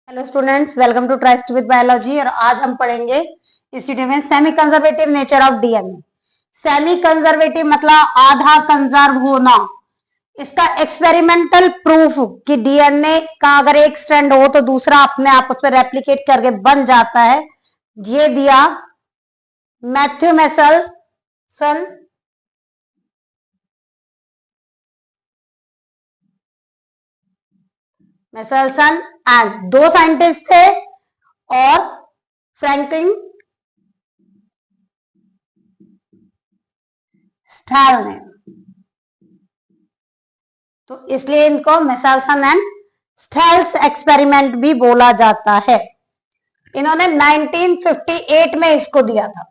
Hello students, welcome to Tryst with biology. और आज हम पढ़ेंगे इस वीडियो में semi conservative nature of DNA. Semi conservative मतलब आधा कंजर्व होना। इसका एक्सपेरिमेंटल प्रूफ कि डीएनए का अगर एक स्ट्रैंड हो तो दूसरा अपने आप उस पर रेप्लिकेट करके बन जाता है, ये दिया मैथ्यू मेसलसन एंड दो साइंटिस्ट थे और फ्रैंकलिन स्टैल ने, तो इसलिए इनको मेसलसन एंड स्टेल्स एक्सपेरिमेंट भी बोला जाता है। इन्होंने 1958 में इसको दिया था।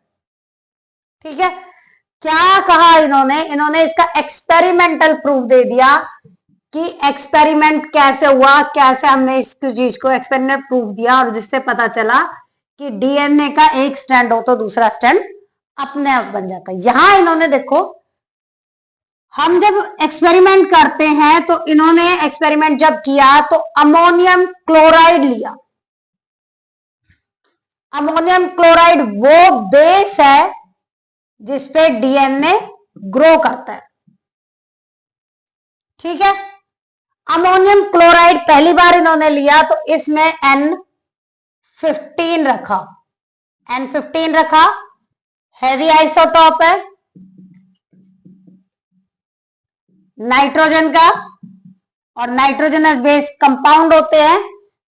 ठीक है, क्या कहा इन्होंने इसका एक्सपेरिमेंटल प्रूफ दे दिया कि एक्सपेरिमेंट कैसे हुआ, कैसे हमने इस चीज को एक्सपेरिमेंट प्रूफ दिया और जिससे पता चला कि डीएनए का एक स्ट्रैंड हो तो दूसरा स्ट्रैंड अपने आप बन जाता है। यहां इन्होंने देखो, हम जब एक्सपेरिमेंट करते हैं तो इन्होंने एक्सपेरिमेंट जब किया तो अमोनियम क्लोराइड लिया। अमोनियम क्लोराइड वो बेस है जिसपे डीएनए ग्रो करता है। ठीक है, अमोनियम क्लोराइड पहली बार इन्होंने लिया तो इसमें N15 रखा। N15 रखा, हैवी आइसोटॉप है नाइट्रोजन का, और नाइट्रोजनस बेस कंपाउंड होते हैं।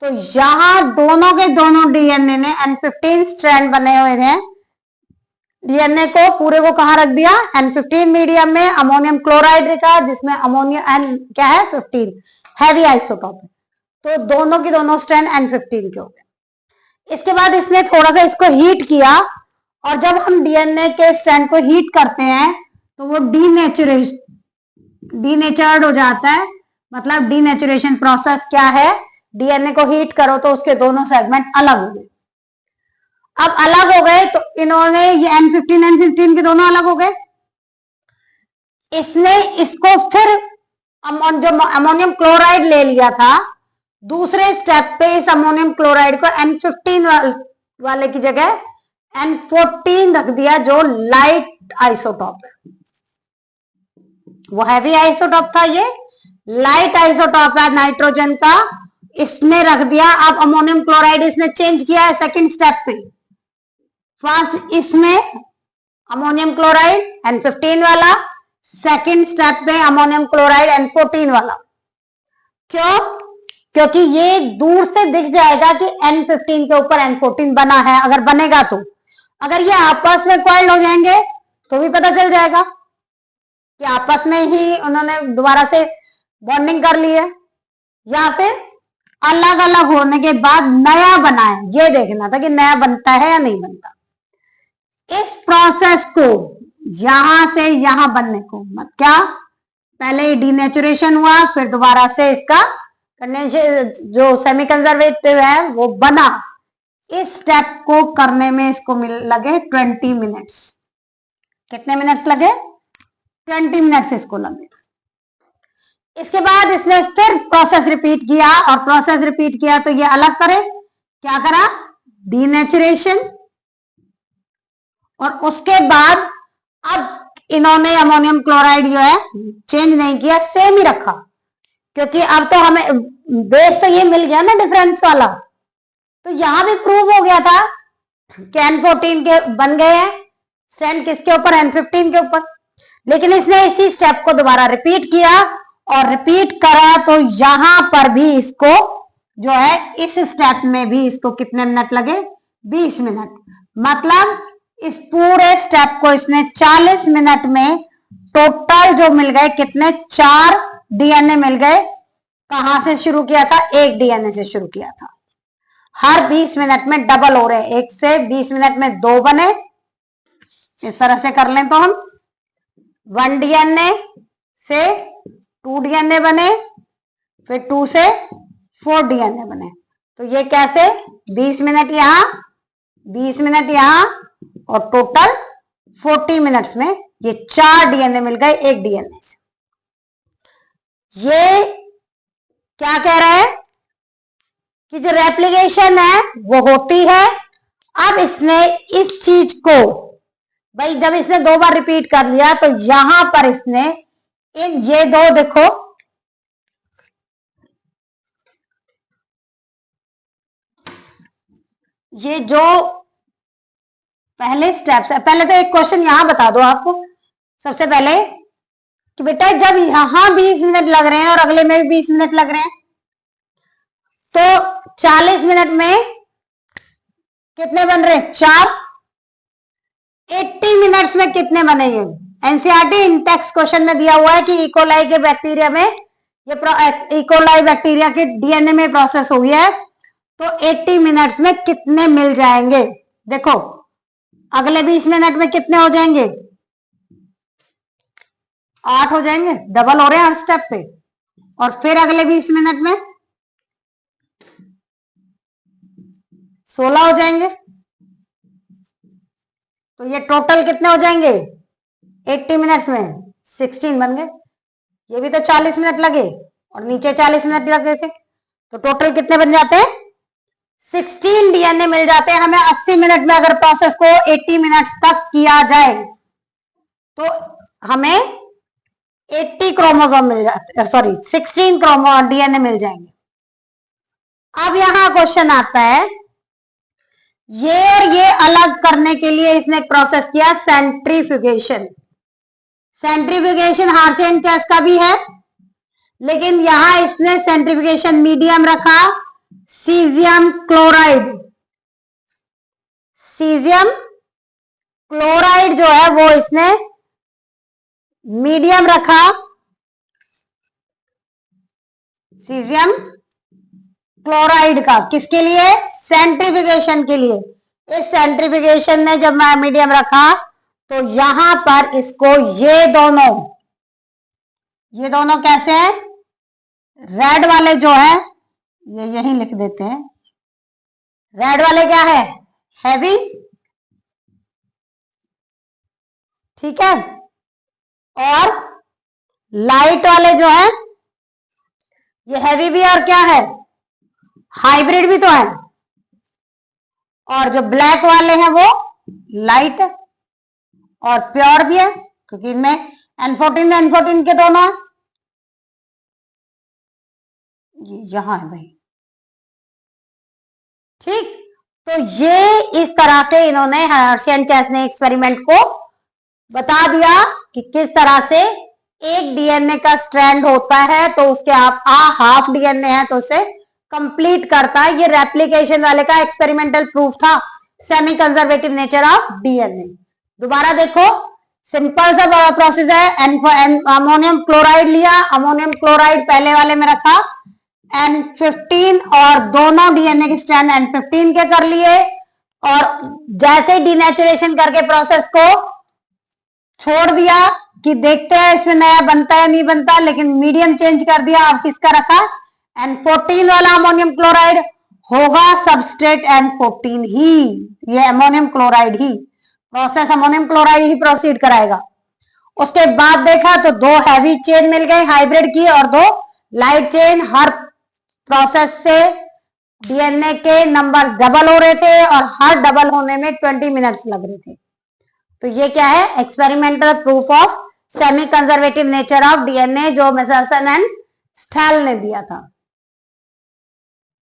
तो यहां दोनों के दोनों डीएनए ने N15 स्ट्रैंड बने हुए थे। डीएनए को पूरे को कहां रख दिया? N15 मीडियम में अमोनियम क्लोराइड रखा जिसमें अमोनियम N क्या है 15, हैवी आइसोटॉप है। तो दोनों की दोनों स्ट्रैंड N15 के हो गए। इसके बाद इसने थोड़ा सा इसको हीट किया, और जब हम डीएनए के स्ट्रैंड को हीट करते हैं तो वो डीनेचर्ड हो जाता है। मतलब डीनेचुरेशन प्रोसेस क्या है? डीएनए को हीट करो तो उसके दोनों सेगमेंट अलग हो गए। अब अलग हो गए तो इन्होंने ये N15 के दोनों अलग हो गए। इसने इसको फिर जो अमोनियम क्लोराइड ले लिया था, दूसरे स्टेप पे इस अमोनियम क्लोराइड को N15 वाले की जगह N14 रख दिया, जो लाइट आइसोटॉप है। वो हैवी आइसोटॉप था, ये लाइट आइसोटॉप है नाइट्रोजन का, इसमें रख दिया। अब अमोनियम क्लोराइड इसने चेंज किया है सेकंड स्टेप पे। फर्स्ट इसमें अमोनियम क्लोराइड N15 वाला, सेकंड स्टेप पे अमोनियम क्लोराइड N14 वाला। क्यों? क्योंकि ये दूर से दिख जाएगा कि N15 के ऊपर N14 बना है। अगर बनेगा तो, अगर ये आपस में कॉइल्ड हो जाएंगे तो भी पता चल जाएगा कि आपस में ही उन्होंने दोबारा से बॉन्डिंग कर ली है, या फिर अलग अलग होने के बाद नया बना है। ये देखना था कि नया बनता है या नहीं बनता। इस प्रोसेस को यहां से यहां बनने को क्या, पहले डीनेचुरेशन हुआ, फिर दोबारा से इसका जो सेमी कंजर्वेटिव है वो बना। इस स्टेप को करने में इसको लगे 20 मिनट्स। कितने मिनट्स लगे? 20 मिनट्स इसको लगे। इसके बाद इसने फिर प्रोसेस रिपीट किया, और प्रोसेस रिपीट किया तो ये अलग करे। क्या करा? डीनेचुरेशन। और उसके बाद अब इन्होंने अमोनियम क्लोराइड जो है चेंज नहीं किया, सेम ही रखा, क्योंकि अब तो हमें बेस तो ये मिल गया ना डिफरेंस वाला। तो यहां भी प्रूव हो गया था कि N14 के बन गए हैं स्ट्रैंड, किसके ऊपर? N15 के ऊपर। लेकिन इसने इसी स्टेप को दोबारा रिपीट किया, और रिपीट करा तो यहां पर भी इसको जो है इस स्टेप में भी इसको कितने मिनट लगे? 20 मिनट। मतलब इस पूरे स्टेप को इसने 40 मिनट में टोटल जो मिल गए कितने? 4 डीएनए मिल गए। कहां से शुरू किया था? एक डीएनए से शुरू किया था। हर 20 मिनट में डबल हो रहे हैं, 1 से 20 मिनट में 2 बने। इस तरह से कर लें तो हम 1 डीएनए से 2 डीएनए बने, फिर 2 से 4 डीएनए बने। तो ये कैसे? 20 मिनट यहां, 20 मिनट यहां, और टोटल 40 मिनट्स में ये 4 डीएनए मिल गए एक डीएनए से। ये क्या कह रहा है कि जो रेप्लिकेशन है वो होती है। अब इसने इस चीज को, भाई जब इसने 2 बार रिपीट कर लिया तो यहां पर इसने ये दो देखो, ये जो पहले स्टेप्स है, पहले तो एक क्वेश्चन यहां बता दो आपको सबसे पहले कि बेटा जब यहां 20 मिनट लग रहे हैं और अगले में भी 20 मिनट लग रहे हैं, तो 40 मिनट में कितने बन रहे हैं? 4। 80 मिनट्स में कितने बनेंगे? एनसीईआरटी इंटेक्स क्वेश्चन में दिया हुआ है कि इकोलाई के बैक्टीरिया में, ये इकोलाई बैक्टीरिया के डीएनए में प्रोसेस हुई है, तो 80 मिनट्स में कितने मिल जाएंगे? देखो अगले 20 मिनट में कितने हो जाएंगे? 8 हो जाएंगे, डबल हो रहे हैं हर स्टेप पे। और फिर अगले 20 मिनट में 16 हो जाएंगे, तो ये टोटल कितने हो जाएंगे 80 मिनट्स में? 16 बन गए। ये भी तो 40 मिनट लगे और नीचे 40 मिनट लगे थे, तो टोटल कितने बन जाते हैं? 16 डीएनए मिल जाते हैं हमें 80 मिनट में। अगर प्रोसेस को 80 मिनट्स तक किया जाए तो हमें 80 क्रोमोसोम मिल जाते हैं, सॉरी 16 डीएनए मिल जाएंगे। अब यहां क्वेश्चन आता है, ये और ये अलग करने के लिए इसने एक प्रोसेस किया, सेंट्रीफ्यूगेशन। सेंट्रीफ्यूगेशन हार्शियन चेस का भी है, लेकिन यहां इसने सेंट्रीफ्यूगेशन मीडियम रखा, सीजियम क्लोराइड। सीजियम क्लोराइड जो है वो इसने मीडियम रखा, सीजियम क्लोराइड का। किसके लिए? सेंट्रीफ्यूगेशन के लिए। इस सेंट्रीफ्यूगेशन ने जब मैं मीडियम रखा तो यहां पर इसको ये दोनों कैसे हैं? रेड वाले जो है ये यहीं लिख देते हैं, रेड वाले क्या है? हैवी, ठीक है। और लाइट वाले जो है ये हैवी भी और क्या है? हाइब्रिड भी तो है। और जो ब्लैक वाले हैं वो लाइट और प्योर भी है, क्योंकि इनमें N14 N14 के दोनों है। यहां है भाई, ठीक। तो ये इस तरह से इन्होंने, हर्शियन चेस ने एक्सपेरिमेंट को बता दिया कि किस तरह से एक डीएनए का स्ट्रैंड होता है, तो उसके आप हाफ डीएनए है तो उसे कंप्लीट करता है। ये रेप्लिकेशन वाले का एक्सपेरिमेंटल प्रूफ था, semi conservative nature of DNA. दोबारा देखो, सिंपल सा प्रोसेस है। अमोनियम क्लोराइड लिया, अमोनियम क्लोराइड पहले वाले में रखा, N15 और दोनों डीएनए के स्ट्रैंड N15 के कर लिए, और जैसे डीनेचुरेशन करके प्रोसेस को छोड़ दिया कि देखते हैं इसमें नया बनता है नहीं बनता, लेकिन मीडियम चेंज कर दिया। अब किसका रखा? N14 वाला अमोनियम क्लोराइड होगा सबस्ट्रेट N14 ही, ये अमोनियम क्लोराइड ही प्रोसेस, अमोनियम क्लोराइड ही प्रोसीड कराएगा। उसके बाद देखा तो 2 हैवी चेन मिल गई हाइब्रिड की और 2 लाइट चेन। हर प्रोसेस से डीएनए के नंबर डबल हो रहे थे और हर डबल होने में 20 मिनट्स लग रहे थे। तो ये क्या है? Experimental proof of semi conservative nature of DNA, जो मेसर्सन एंड स्टेल ने दिया था।